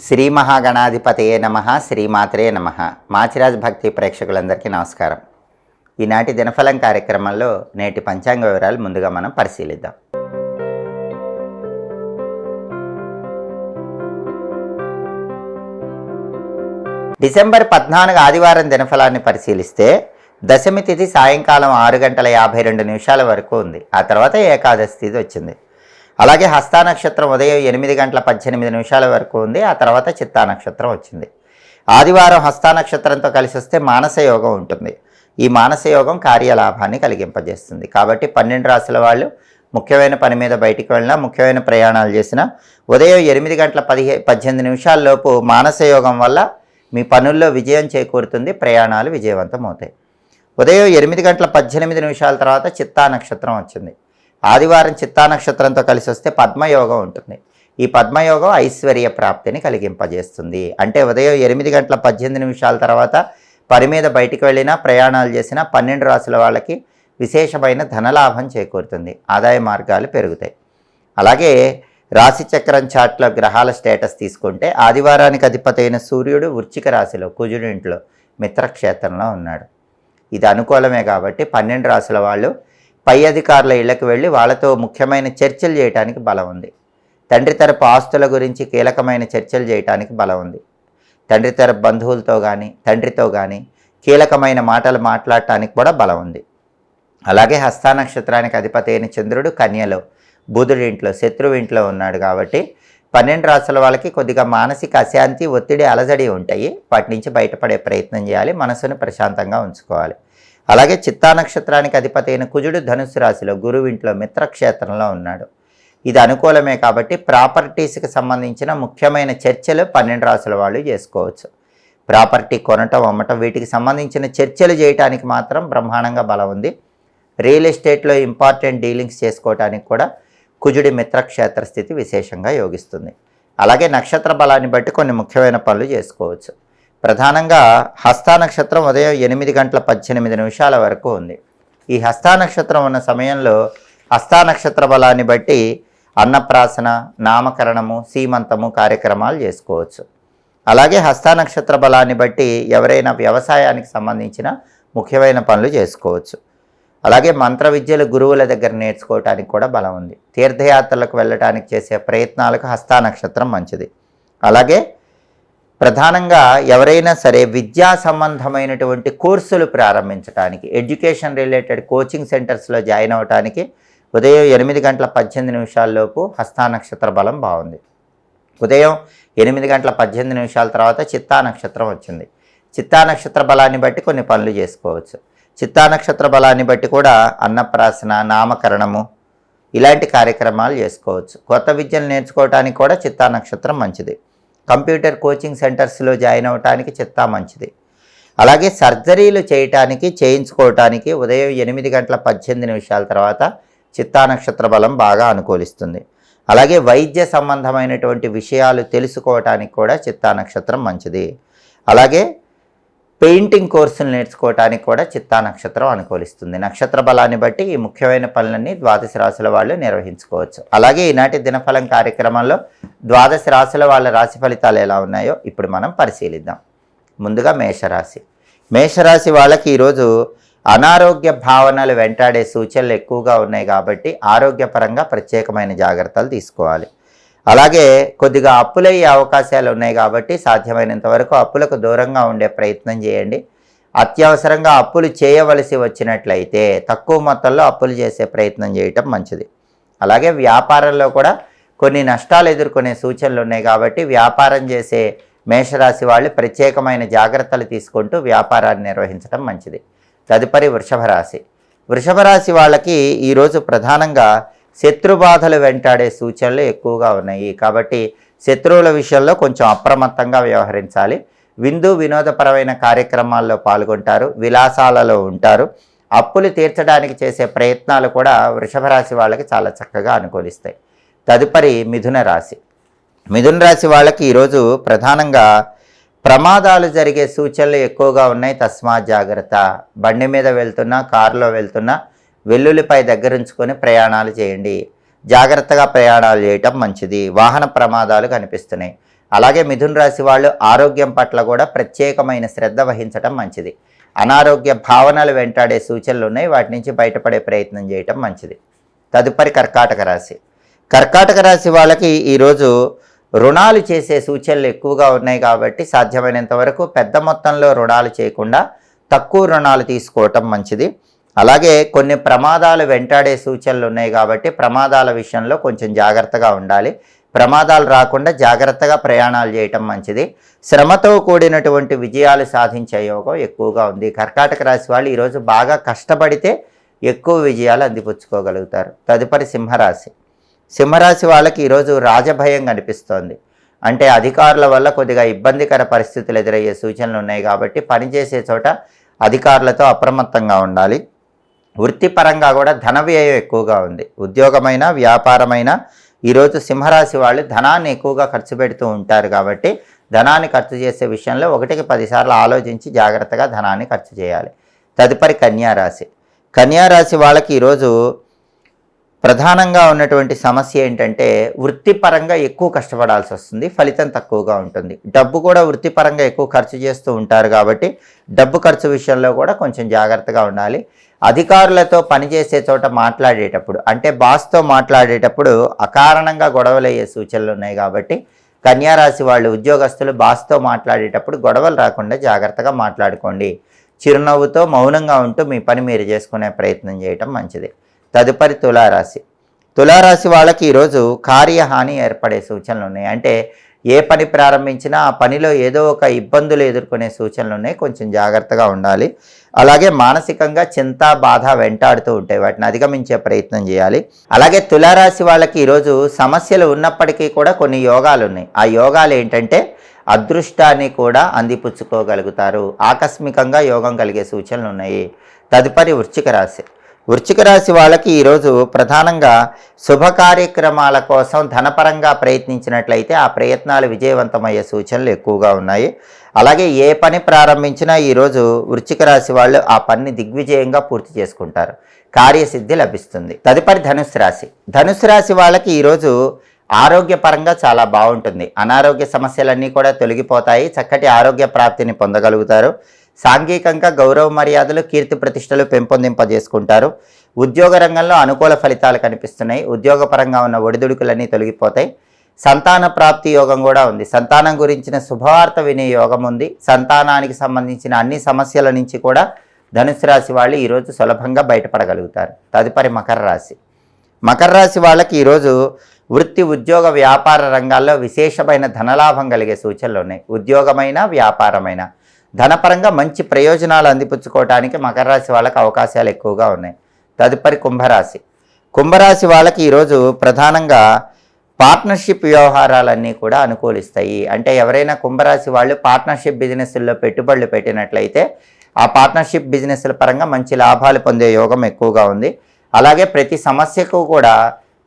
శ్రీ మహాగణాధిపతయే నమః, శ్రీమాత్రే నమః. మాచిరాజ్ భక్తి ప్రేక్షకులందరికీ నమస్కారం. ఈనాటి దినఫలం కార్యక్రమంలో నేటి పంచాంగ వివరాలు ముందుగా మనం పరిశీలిద్దాం. డిసెంబర్ 14 ఆదివారం దినఫలాన్ని పరిశీలిస్తే దశమి తిథి సాయంకాలం 6:52 వరకు ఉంది. ఆ తర్వాత ఏకాదశి తిథి వచ్చింది. అలాగే హస్తా నక్షత్రం ఉదయం 8:18 వరకు ఉంది. ఆ తర్వాత చిత్తా నక్షత్రం వచ్చింది. ఆదివారం హస్తా నక్షత్రంతో కలిసి వస్తే మానస యోగం ఉంటుంది. ఈ మానస యోగం కార్యలాభాన్ని కలిగింపజేస్తుంది. కాబట్టి 12 రాశుల వాళ్ళు ముఖ్యమైన పని మీద బయటికి వెళ్ళినా, ముఖ్యమైన ప్రయాణాలు చేసినా ఉదయం 8:18 లోపు మానస యోగం వల్ల మీ పనుల్లో విజయం చేకూరుతుంది. ప్రయాణాలు విజయవంతం అవుతాయి. ఉదయం 8:18 తర్వాత చిత్తా నక్షత్రం వచ్చింది. ఆదివారం చిత్తా నక్షత్రంతో కలిసి వస్తే పద్మయోగం ఉంటుంది. ఈ పద్మయోగం ఐశ్వర్య ప్రాప్తిని కలిగింపజేస్తుంది. అంటే ఉదయం 8:18 తర్వాత పని మీద బయటికి వెళ్ళినా, ప్రయాణాలు చేసినా 12 రాశుల వాళ్ళకి విశేషమైన ధనలాభం చేకూరుతుంది. ఆదాయ మార్గాలు పెరుగుతాయి. అలాగే రాశి చక్రం చార్ట్లో గ్రహాల స్టేటస్ తీసుకుంటే ఆదివారానికి అధిపతి అయిన సూర్యుడు వృశ్చిక రాశిలో కుజుడి ఇంట్లో మిత్రక్షేత్రంలో ఉన్నాడు. ఇది అనుకూలమే కాబట్టి 12 రాశుల వాళ్ళు పై అధికారుల ఇళ్లకు వెళ్ళి వాళ్ళతో ముఖ్యమైన చర్చలు చేయడానికి బలం ఉంది. తండ్రి తరపు ఆస్తుల గురించి కీలకమైన చర్చలు చేయడానికి బలం ఉంది. తండ్రి తరపు బంధువులతో కానీ, తండ్రితో కానీ కీలకమైన మాటలు మాట్లాడటానికి కూడా బలం ఉంది. అలాగే హస్తా నక్షత్రానికి అధిపతి అయిన చంద్రుడు కన్యలో, బుధుడి ఇంట్లో, శత్రువు ఇంట్లో ఉన్నాడు. కాబట్టి 12 రాశుల వాళ్ళకి కొద్దిగా మానసిక అశాంతి, ఒత్తిడి, అలజడి ఉంటాయి. వాటి నుంచి బయటపడే ప్రయత్నం చేయాలి. మనసును ప్రశాంతంగా ఉంచుకోవాలి. అలాగే చిత్తా నక్షత్రానికి అధిపతి అయిన కుజుడు ధనుస్సు రాశిలో గురువు ఇంట్లో మిత్రక్షేత్రంలో ఉన్నాడు. ఇది అనుకూలమే కాబట్టి ప్రాపర్టీస్కి సంబంధించిన ముఖ్యమైన చర్చలు 12 రాశుల వాళ్ళు చేసుకోవచ్చు. ప్రాపర్టీ కొనటం, అమ్మటం, వీటికి సంబంధించిన చర్చలు చేయడానికి మాత్రం బ్రహ్మాండంగా బలం ఉంది. రియల్ ఎస్టేట్లో ఇంపార్టెంట్ డీలింగ్స్ చేసుకోవడానికి కూడా కుజుడి మిత్రక్షేత్ర స్థితి విశేషంగా యోగిస్తుంది. అలాగే నక్షత్ర బలాన్ని బట్టి కొన్ని ముఖ్యమైన పనులు చేసుకోవచ్చు. ప్రధానంగా హస్తా నక్షత్రం ఉదయం 8:18 వరకు ఉంది. ఈ హస్తా నక్షత్రం ఉన్న సమయంలో హస్తా నక్షత్ర బలాన్ని బట్టి అన్నప్రాసన, నామకరణము, సీమంతము కార్యక్రమాలు చేసుకోవచ్చు. అలాగే హస్తా నక్షత్ర బలాన్ని బట్టి ఎవరైనా వ్యవసాయానికి సంబంధించిన ముఖ్యమైన పనులు చేసుకోవచ్చు. అలాగే మంత్ర విద్యలు గురువుల దగ్గర నేర్చుకోవటానికి కూడా బలం ఉంది. తీర్థయాత్రలకు వెళ్ళటానికి చేసే ప్రయత్నాలకు హస్తా నక్షత్రం మంచిది. అలాగే ప్రధానంగా ఎవరైనా సరే విద్యా సంబంధమైనటువంటి కోర్సులు ప్రారంభించడానికి, ఎడ్యుకేషన్ రిలేటెడ్ కోచింగ్ సెంటర్స్లో జాయిన్ అవ్వటానికి ఉదయం 8:18 లోపు హస్తా నక్షత్ర బలం బాగుంది. ఉదయం 8:18 తర్వాత చిత్తా నక్షత్రం వచ్చింది. చిత్తా నక్షత్ర బలాన్ని బట్టి కొన్ని పనులు చేసుకోవచ్చు. చిత్తా నక్షత్ర బలాన్ని బట్టి కూడా అన్నప్రాసన, నామకరణము ఇలాంటి కార్యక్రమాలు చేసుకోవచ్చు. కొత్త విద్యలు నేర్చుకోవటానికి కూడా చిత్తా నక్షత్రం మంచిది. కంప్యూటర్ కోచింగ్ సెంటర్స్లో జాయిన్ అవ్వటానికి చిత్తా మంచిది. అలాగే సర్జరీలు చేయించుకోవటానికి ఉదయం 8:18 తర్వాత చిత్తా నక్షత్ర బలం బాగా అనుకూలిస్తుంది. అలాగే వైద్య సంబంధమైనటువంటి విషయాలు తెలుసుకోవటానికి కూడా చిత్తా నక్షత్రం మంచిది. అలాగే పెయింటింగ్ కోర్సులు నేర్చుకోవటానికి కూడా చిత్తా నక్షత్రం అనుకూలిస్తుంది. నక్షత్ర బలాన్ని బట్టి ఈ ముఖ్యమైన పనులన్నీ ద్వాదశ రాశుల వాళ్ళు నిర్వహించుకోవచ్చు. అలాగే ఈనాటి దినఫలం కార్యక్రమంలో ద్వాదశ రాశుల వాళ్ళ రాశి ఫలితాలు ఎలా ఉన్నాయో ఇప్పుడు మనం పరిశీలిద్దాం. ముందుగా మేషరాశి. మేషరాశి వాళ్ళకి ఈరోజు అనారోగ్య భావనలు వెంటాడే సూచనలు ఎక్కువగా ఉన్నాయి కాబట్టి ఆరోగ్యపరంగా ప్రత్యేకమైన జాగ్రత్తలు తీసుకోవాలి. అలాగే కొద్దిగా అప్పులయ్యే అవకాశాలు ఉన్నాయి కాబట్టి సాధ్యమైనంత వరకు అప్పులకు దూరంగా ఉండే ప్రయత్నం చేయండి. అత్యవసరంగా అప్పులు చేయవలసి వచ్చినట్లయితే తక్కువ మొత్తంలో అప్పులు చేసే ప్రయత్నం చేయటం మంచిది. అలాగే వ్యాపారంలో కూడా కొన్ని నష్టాలు ఎదుర్కొనే సూచనలు ఉన్నాయి కాబట్టి వ్యాపారం చేసే మేషరాశి వాళ్ళు ప్రత్యేకమైన జాగ్రత్తలు తీసుకుంటూ వ్యాపారాన్ని నిర్వహించడం మంచిది. తదుపరి వృషభ రాశి. వృషభ రాశి వాళ్ళకి ఈరోజు ప్రధానంగా శత్రుబాధలు వెంటాడే సూచనలు ఎక్కువగా ఉన్నాయి కాబట్టి శత్రువుల విషయంలో కొంచెం అప్రమత్తంగా వ్యవహరించాలి. విందు వినోదపరమైన కార్యక్రమాల్లో పాల్గొంటారు, విలాసాలలో ఉంటారు. అప్పులు తీర్చడానికి చేసే ప్రయత్నాలు కూడా వృషభ రాశి వాళ్ళకి చాలా చక్కగా అనుకూలిస్తాయి. తదుపరి మిథున రాశి. మిథున రాశి వాళ్ళకి ఈరోజు ప్రధానంగా ప్రమాదాలు జరిగే సూచనలు ఎక్కువగా ఉన్నాయి. తస్మాత్ జాగ్రత్త. బండి మీద వెళ్తున్నా, కారులో వెళ్తున్నా వెల్లుల్లిపై దగ్గరుంచుకొని ప్రయాణాలు చేయండి. జాగ్రత్తగా ప్రయాణాలు చేయటం మంచిది. వాహన ప్రమాదాలు కనిపిస్తున్నాయి. అలాగే మిథున రాశి వాళ్ళు ఆరోగ్యం పట్ల కూడా ప్రత్యేకమైన శ్రద్ధ వహించడం మంచిది. అనారోగ్య భావనలు వెంటాడే సూచనలు ఉన్నాయి, వాటి నుంచి బయటపడే ప్రయత్నం చేయటం మంచిది. తదుపరి కర్కాటక రాశి. కర్కాటక రాశి వాళ్ళకి ఈరోజు రుణాలు చేసే సూచనలు ఎక్కువగా ఉన్నాయి కాబట్టి సాధ్యమైనంత వరకు పెద్ద మొత్తంలో రుణాలు చేయకుండా తక్కువ రుణాలు తీసుకోవటం మంచిది. అలాగే కొన్ని ప్రమాదాలు వెంటాడే సూచనలు ఉన్నాయి కాబట్టి ప్రమాదాల విషయంలో కొంచెం జాగ్రత్తగా ఉండాలి. ప్రమాదాలు రాకుండా జాగ్రత్తగా ప్రయాణాలు చేయటం మంచిది. శ్రమతో కూడినటువంటి విజయాలు సాధించే యోగం ఎక్కువగా ఉంది. కర్కాటక రాశి వాళ్ళు ఈరోజు బాగా కష్టపడితే ఎక్కువ విజయాలు అందిపుచ్చుకోగలుగుతారు. తదుపరి సింహరాశి. సింహరాశి వాళ్ళకి ఈరోజు రాజభయం కనిపిస్తోంది. అంటే అధికారుల వల్ల కొద్దిగా ఇబ్బందికర పరిస్థితులు ఎదురయ్యే సూచనలు ఉన్నాయి కాబట్టి పనిచేసే చోట అధికారులతో అప్రమత్తంగా ఉండాలి. వృత్తిపరంగా కూడా ధన వ్యయం ఎక్కువగా ఉంది. ఉద్యోగమైన వ్యాపారమైన ఈరోజు సింహరాశి వాళ్ళు ధనాన్ని ఎక్కువగా ఖర్చు పెడుతూ ఉంటారు కాబట్టి ధనాన్ని ఖర్చు చేసే విషయంలో 1కి 10 సార్లు ఆలోచించి జాగ్రత్తగా ధనాన్ని ఖర్చు చేయాలి. తదుపరి కన్యారాశి. కన్యారాశి వాళ్ళకి ఈరోజు ప్రధానంగా ఉన్నటువంటి సమస్య ఏంటంటే వృత్తిపరంగా ఎక్కువ కష్టపడాల్సి వస్తుంది, ఫలితం తక్కువగా ఉంటుంది. డబ్బు కూడా వృత్తిపరంగా ఎక్కువ ఖర్చు చేస్తూ ఉంటారు కాబట్టి డబ్బు ఖర్చు విషయంలో కూడా కొంచెం జాగ్రత్తగా ఉండాలి. అధికారులతో పనిచేసే చోట మాట్లాడేటప్పుడు అంటే బాస్తో మాట్లాడేటప్పుడు అకారణంగా గొడవలయ్యే సూచనలు ఉన్నాయి కాబట్టి కన్యారాశి వాళ్ళు ఉద్యోగస్తులు బాస్తో మాట్లాడేటప్పుడు గొడవలు రాకుండా జాగ్రత్తగా మాట్లాడుకోండి. చిరునవ్వుతో మౌనంగా ఉంటూ మీ పని మీరు చేసుకునే ప్రయత్నం చేయటం మంచిది. తదుపరి తులారాశి. తులారాశి వాళ్ళకి ఈరోజు కార్యహాని ఏర్పడే సూచనలు ఉన్నాయి. అంటే ఏ పని ప్రారంభించినా ఆ పనిలో ఏదో ఒక ఇబ్బందులు ఎదుర్కొనే సూచనలు ఉన్నాయి, కొంచెం జాగ్రత్తగా ఉండాలి. అలాగే మానసికంగా చింత బాధ వెంటాడుతూ ఉంటాయి, వాటిని అధిగమించే ప్రయత్నం చేయాలి. అలాగే తులారాశి వాళ్ళకి ఈరోజు సమస్యలు ఉన్నప్పటికీ కూడా కొన్ని యోగాలు ఉన్నాయి. ఆ యోగాలు ఏంటంటే అదృష్టాన్ని కూడా అందిపుచ్చుకోగలుగుతారు. ఆకస్మికంగా యోగం కలిగే సూచనలు ఉన్నాయి. తదుపరి వృశ్చిక రాశి. వృశ్చిక రాశి వాళ్ళకి ఈరోజు ప్రధానంగా శుభ కార్యక్రమాల కోసం ధనపరంగా ప్రయత్నించినట్లయితే ఆ ప్రయత్నాలు విజయవంతమయ్యే సూచనలు ఎక్కువగా ఉన్నాయి. అలాగే ఏ పని ప్రారంభించినా ఈరోజు వృశ్చిక రాశి వాళ్ళు ఆ పనిని దిగ్విజయంగా పూర్తి చేసుకుంటారు, కార్యసిద్ధి లభిస్తుంది. తదుపరి ధనుస్సు రాశి. ధనుస్సు రాశి వాళ్ళకి ఈరోజు ఆరోగ్యపరంగా చాలా బాగుంటుంది. అనారోగ్య సమస్యలన్నీ కూడా తొలగిపోతాయి, చక్కటి ఆరోగ్య ప్రాప్తిని పొందగలుగుతారు. సాంఘికంగా గౌరవ మర్యాదలు కీర్తి ప్రతిష్టలు పెంపొందింపజేసుకుంటారు. ఉద్యోగ రంగంలో అనుకూల ఫలితాలు కనిపిస్తున్నాయి. ఉద్యోగపరంగా ఉన్న ఒడిదుడుకులన్నీ తొలగిపోతాయి. సంతాన ప్రాప్తి యోగం కూడా ఉంది. సంతానం గురించిన శుభవార్త వినే యోగం ఉంది. సంతానానికి సంబంధించిన అన్ని సమస్యల నుంచి కూడా ధనుసు రాశి వాళ్ళు ఈరోజు సులభంగా బయటపడగలుగుతారు. తదుపరి మకర రాశి. మకర రాశి వాళ్ళకి ఈరోజు వృత్తి ఉద్యోగ వ్యాపార రంగాల్లో విశేషమైన ధనలాభం కలిగే సూచనలు ఉన్నాయి. ఉద్యోగమైన వ్యాపారమైన ధనపరంగా మంచి ప్రయోజనాలు అందిపుచ్చుకోవడానికి మకర రాశి వాళ్ళకి అవకాశాలు ఎక్కువగా ఉన్నాయి. తదుపరి కుంభరాశి. కుంభరాశి వాళ్ళకి ఈరోజు ప్రధానంగా పార్ట్నర్షిప్ వ్యవహారాలన్నీ కూడా అనుకూలిస్తాయి. అంటే ఎవరైనా కుంభరాశి వాళ్ళు పార్ట్నర్షిప్ బిజినెస్ల్లో పెట్టుబడులు పెట్టినట్లయితే ఆ పార్ట్నర్షిప్ బిజినెస్ల పరంగా మంచి లాభాలు పొందే యోగం ఎక్కువగా ఉంది. అలాగే ప్రతి సమస్యకు కూడా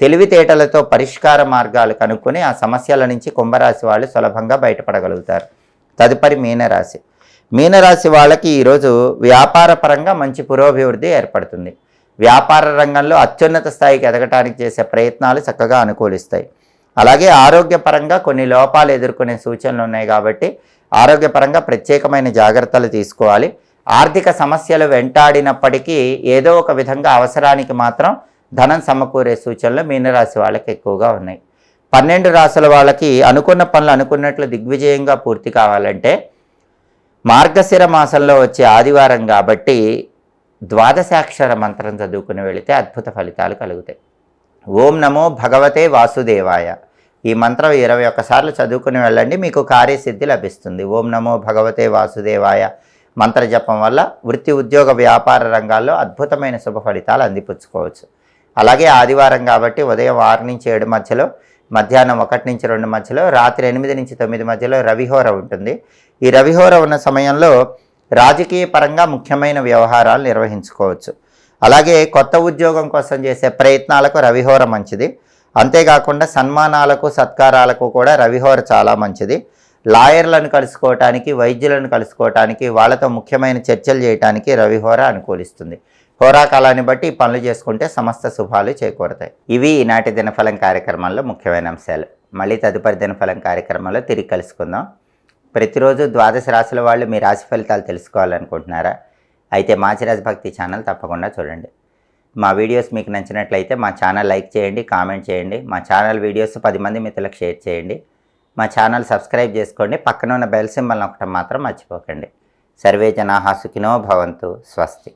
తెలివితేటలతో పరిష్కార మార్గాలు కనుక్కొని ఆ సమస్యల నుంచి కుంభరాశి వాళ్ళు సులభంగా బయటపడగలుగుతారు. తదుపరి మీనరాశి. మీనరాశి వాళ్ళకి ఈరోజు వ్యాపార పరంగా మంచి పురోభివృద్ధి ఏర్పడుతుంది. వ్యాపార రంగంలో అత్యున్నత స్థాయికి ఎదగటానికి చేసే ప్రయత్నాలు చక్కగా అనుకూలిస్తాయి. అలాగే ఆరోగ్యపరంగా కొన్ని లోపాలు ఎదుర్కొనే సూచనలు ఉన్నాయి కాబట్టి ఆరోగ్యపరంగా ప్రత్యేకమైన జాగ్రత్తలు తీసుకోవాలి. ఆర్థిక సమస్యలు వెంటాడినప్పటికీ ఏదో ఒక విధంగా అవసరానికి మాత్రం ధనం సమకూరే సూచనలు మీనరాశి వాళ్ళకి ఎక్కువగా ఉన్నాయి. 12 రాశుల వాళ్ళకి అనుకున్న పనులు అనుకున్నట్లు దిగ్విజయంగా పూర్తి కావాలంటే మార్గశిర మాసంలో వచ్చే ఆదివారం కాబట్టి ద్వాదశాక్షర మంత్రం చదువుకుని వెళితే అద్భుత ఫలితాలు కలుగుతాయి. ఓం నమో భగవతే వాసుదేవాయ ఈ మంత్రం 21 సార్లు చదువుకుని వెళ్ళండి, మీకు కార్యసిద్ధి లభిస్తుంది. ఓం నమో భగవతే వాసుదేవాయ మంత్ర జపం వల్ల వృత్తి ఉద్యోగ వ్యాపార రంగాల్లో అద్భుతమైన శుభ ఫలితాలు అందిపుచ్చుకోవచ్చు. అలాగే ఆదివారం కాబట్టి ఉదయం 6 నుంచి 7 మధ్యలో, మధ్యాహ్నం 1 నుంచి 2 మధ్యలో, రాత్రి 8 నుంచి 9 మధ్యలో రవిహోర ఉంటుంది. ఈ రవిహోర ఉన్న సమయంలో రాజకీయ పరంగా ముఖ్యమైన వ్యవహారాలు నిర్వహించుకోవచ్చు. అలాగే కొత్త ఉద్యోగం కోసం చేసే ప్రయత్నాలకు రవిహోర మంచిది. అంతేకాకుండా సన్మానాలకు సత్కారాలకు కూడా రవిహోర చాలా మంచిది. లాయర్లను కలుసుకోవటానికి, వైద్యులను కలుసుకోవటానికి, వాళ్ళతో ముఖ్యమైన చర్చలు చేయడానికి రవిహోర అనుకూలిస్తుంది. హోరాకాలాన్ని బట్టి పనులు చేసుకుంటే సమస్త శుభాలు చేకూరతాయి. ఇవి ఈనాటి దినఫలం కార్యక్రమంలో ముఖ్యమైన అంశాలు. మళ్ళీ తదుపరి దినఫలం కార్యక్రమంలో తిరిగి కలుసుకుందాం. ప్రతిరోజు ద్వాదశ రాశుల వాళ్ళు మీ రాశి ఫలితాలు తెలుసుకోవాలనుకుంటున్నారా? అయితే మాచిరాజు భక్తి ఛానల్ తప్పకుండా చూడండి. మా వీడియోస్ మీకు నచ్చినట్లయితే మా ఛానల్ లైక్ చేయండి, కామెంట్ చేయండి. మా ఛానల్ వీడియోస్ 10 మంది మిత్రులకు షేర్ చేయండి. మా ఛానల్ సబ్స్క్రైబ్ చేసుకోండి. పక్కన ఉన్న బెల్ సింబల్ నొక్కడం మాత్రం మర్చిపోకండి. సర్వే జనాః సుఖినో భవంతు. స్వస్తి.